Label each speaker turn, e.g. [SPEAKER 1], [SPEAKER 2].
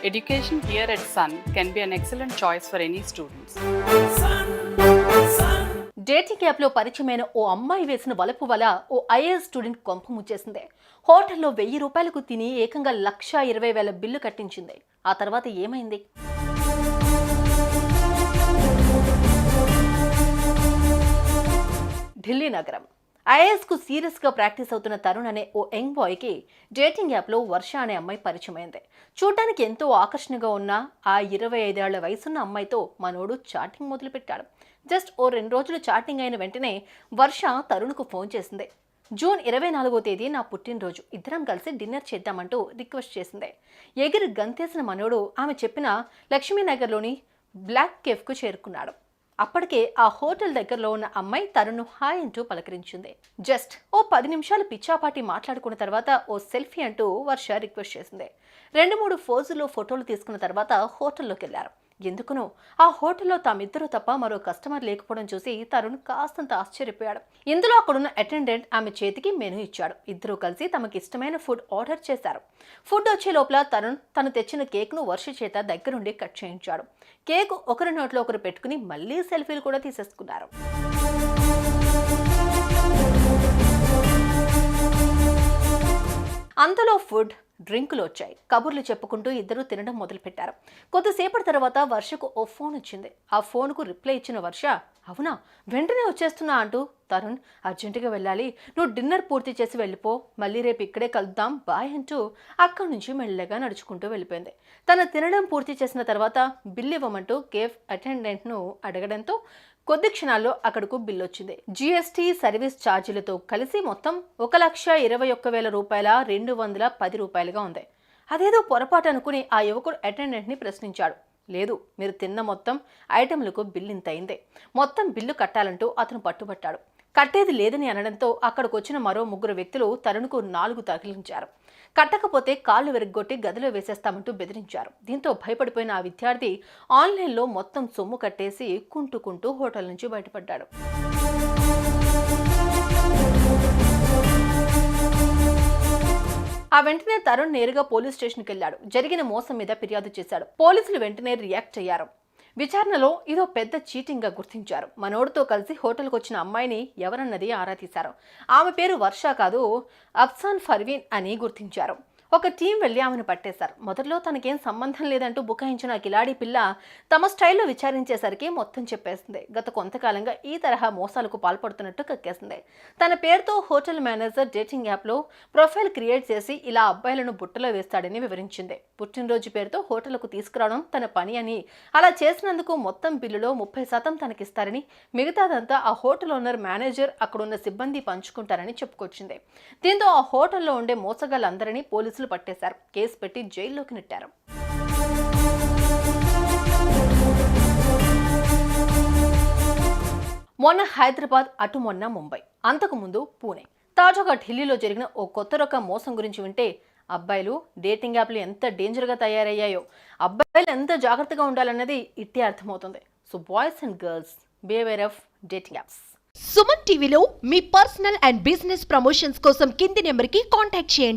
[SPEAKER 1] Education here at Sun can be an excellent choice for any students.
[SPEAKER 2] Dating యాప్లో పరిచయమైన ఓ అమ్మాయి వేసిన వలపు వల ఓ ఐఏఎస్ స్టూడెంట్ కొంప ముచ్చేసింది. హోటల్లో 1000 రూపాయలకు తిని ఏకంగా 1,20,000 బిల్లు కట్టించింది. ఆ తర్వాత ఏమైంది? ఢిల్లీ నగరం. ఐఏఎస్ కు సీరియస్ గా ప్రాక్టీస్ అవుతున్న తరుణ్ అనే ఓ యంగ్ బాయ్ కి డేటింగ్ యాప్ లో వర్ష అనే అమ్మాయి పరిచయమైంది. చూడటానికి ఎంతో ఆకర్షణగా ఉన్న ఆ 25 ఏళ్ల వయసున్న అమ్మాయితో మనోడు చాటింగ్ మొదలు పెట్టాడు. జస్ట్ ఓ 2 రోజులు చాటింగ్ అయిన వెంటనే వర్ష తరుణ్కు ఫోన్ చేసింది. జూన్ 24వ తేదీ నా పుట్టినరోజు, ఇద్దరం కలిసి డిన్నర్ చేద్దామంటూ రిక్వెస్ట్ చేసింది. ఎగిరి గంతేసిన మనోడు ఆమె చెప్పిన లక్ష్మీనగర్లోని బ్లాక్ కేఫ్కు చేరుకున్నాడు. అప్పటికే ఆ హోటల్ దగ్గరలో ఉన్న అమ్మాయి తరుణ్ను హాయ్ అంటూ పలకరించింది. జస్ట్ ఓ 10 నిమిషాలు పిచ్చాపాటి మాట్లాడుకున్న తర్వాత ఓ సెల్ఫీ అంటూ వర్ష రిక్వెస్ట్ చేసింది. 2-3 ఫోజుల్లో ఫోటోలు తీసుకున్న తర్వాత హోటల్లోకి వెళ్లారు. ఎందుకునో ఆ హోటల్లో తామిద్దరూ తప్ప మరో కస్టమర్ లేకపోవడం చూసి తరుణ్ కాస్తంత ఆశ్చర్యపోయాడు. ఇందులో అక్కడున్న అటెండెంట్ ఆమె చేతికి మెనూ ఇచ్చాడు. ఇద్దరూ కలిసి తమకి ఇష్టమైన ఫుడ్ ఆర్డర్ చేశారు. ఫుడ్ వచ్చే లోపల తరుణ్ తను తెచ్చిన కేక్ను వర్ష చేత దగ్గరుండి కట్ చేయించాడు. కేక్ ఒకరి నోట్లో ఒకరు పెట్టుకుని మళ్లీ సెల్ఫీలు కూడా తీసేసుకున్నారు. అంతలో ఫుడ్, డ్రింకులు వచ్చాయి. కబుర్లు చెప్పుకుంటూ ఇద్దరు తినడం మొదలుపెట్టారు. కొద్దిసేపటి తర్వాత వర్షకు ఓ ఫోన్ వచ్చింది. ఆ ఫోన్కు రిప్లై ఇచ్చిన వర్ష, అవునా వెంటనే వచ్చేస్తున్నా అంటూ, తరుణ్ అర్జెంటుగా వెళ్ళాలి, నువ్వు డిన్నర్ పూర్తి చేసి వెళ్ళిపో, మళ్ళీ రేపు ఇక్కడే కలుద్దాం, బాయ్ అంటూ అక్కడి నుంచి మెల్లగా నడుచుకుంటూ వెళ్ళిపోయింది. తన తినడం పూర్తి చేసిన తర్వాత బిల్ ఇవ్వమంటూ కేఫ్ అటెండెంట్ను అడగడంతో కొద్ది క్షణాల్లో అక్కడకు బిల్లు వచ్చింది. జీఎస్టీ, సర్వీస్ ఛార్జీలతో కలిసి మొత్తం 1,21,000 రూపాయల 210 రూపాయలుగా ఉంది. అదేదో పొరపాటు అనుకుని ఆ యువకుడు అటెండెంట్ని ప్రశ్నించాడు. లేదు, మీరు తిన్న మొత్తం ఐటెంలకు బిల్లు ఇంత అయిందే, మొత్తం బిల్లు కట్టాలంటూ అతను పట్టుబట్టాడు. కట్టేది లేదని అనడంతో అక్కడికి వచ్చిన మరో 3 వ్యక్తులు తరుణ్కు 4 తగిలించారు. కట్టకపోతే కాళ్ళు విరగ్గొట్టి గదిలో వేసేస్తామంటూ బెదిరించారు. దీంతో భయపడిపోయిన ఆ విద్యార్థి ఆన్లైన్లో మొత్తం సొమ్ము కట్టేసి కుంటుకుంటూ హోటల్ నుంచి బయటపడ్డాడు. ఆ వెంటనే తరుణ్ నేరుగా పోలీస్ స్టేషన్కి వెళ్లాడు. జరిగిన మోసం మీద ఫిర్యాదు చేశాడు. పోలీసులు వెంటనే రియాక్ట్ అయ్యారు. విచారణలో ఇదో పెద్ద చీటింగ్ గా గుర్తించారు. మనోడితో కలిసి హోటల్కి వచ్చిన అమ్మాయిని ఎవరన్నది ఆరా తీశారు. ఆమె పేరు వర్ష కాదు, అఫ్సాన్ ఫర్వీన్ అని గుర్తించారు. ఒక టీం వెళ్లి ఆమెను పట్టేశారు. మొదట్లో తనకేం సంబంధం లేదంటూ బుకాయించిన కిలాడి పిల్ల తమ స్టైల్లో విచారించేసరికి మొత్తం చెప్పేసింది. గత కొంతకాలంగా ఈ తరహా మోసాలకు పాల్పడుతున్నట్టు కక్కేసింది. తన పేరుతో హోటల్ మేనేజర్ డేటింగ్ యాప్లో ప్రొఫైల్ క్రియేట్ చేసి ఇలా అబ్బాయిలను బుట్టలో వేస్తాడని వివరించింది. పుట్టినరోజు పేరుతో హోటల్కు తీసుకురావడం తన పని అని, అలా చేసినందుకు మొత్తం బిల్లులో 30% తనకిస్తారని, మిగతాదంతా ఆ హోటల్ ఓనర్, మేనేజర్, అక్కడున్న సిబ్బంది పంచుకుంటారని చెప్పుకొచ్చింది. దీంతో ఆ హోటల్లో ఉండే మోసగాళ్ళందరినీ పోలీసులు పట్టేశారు. కేసు పెట్టి జైల్లోకి నెట్టారు. మొన్న హైదరాబాద్, అటు మొన్న ముంబై, అంతకు ముందు పూణే, తాజాగా ఢిల్లీలో జరిగిన ఓ కొత్త రకం మోసం గురించి వింటే అబ్బాయిలు డేటింగ్ యాప్లు ఎంత డేంజర్గా తయారయ్యాయో, అబ్బాయిలు ఎంత జాగ్రత్తగా ఉండాలన్నది ఇట్టే అర్థమవుతుంది. So boys and girls, be aware of dating apps.
[SPEAKER 3] Suman టీవీలో మీ పర్సనల్ అండ్ బిజినెస్ ప్రమోషన్స్ కోసం కింది నెంబర్కి కాంటాక్ట్ చేయండి.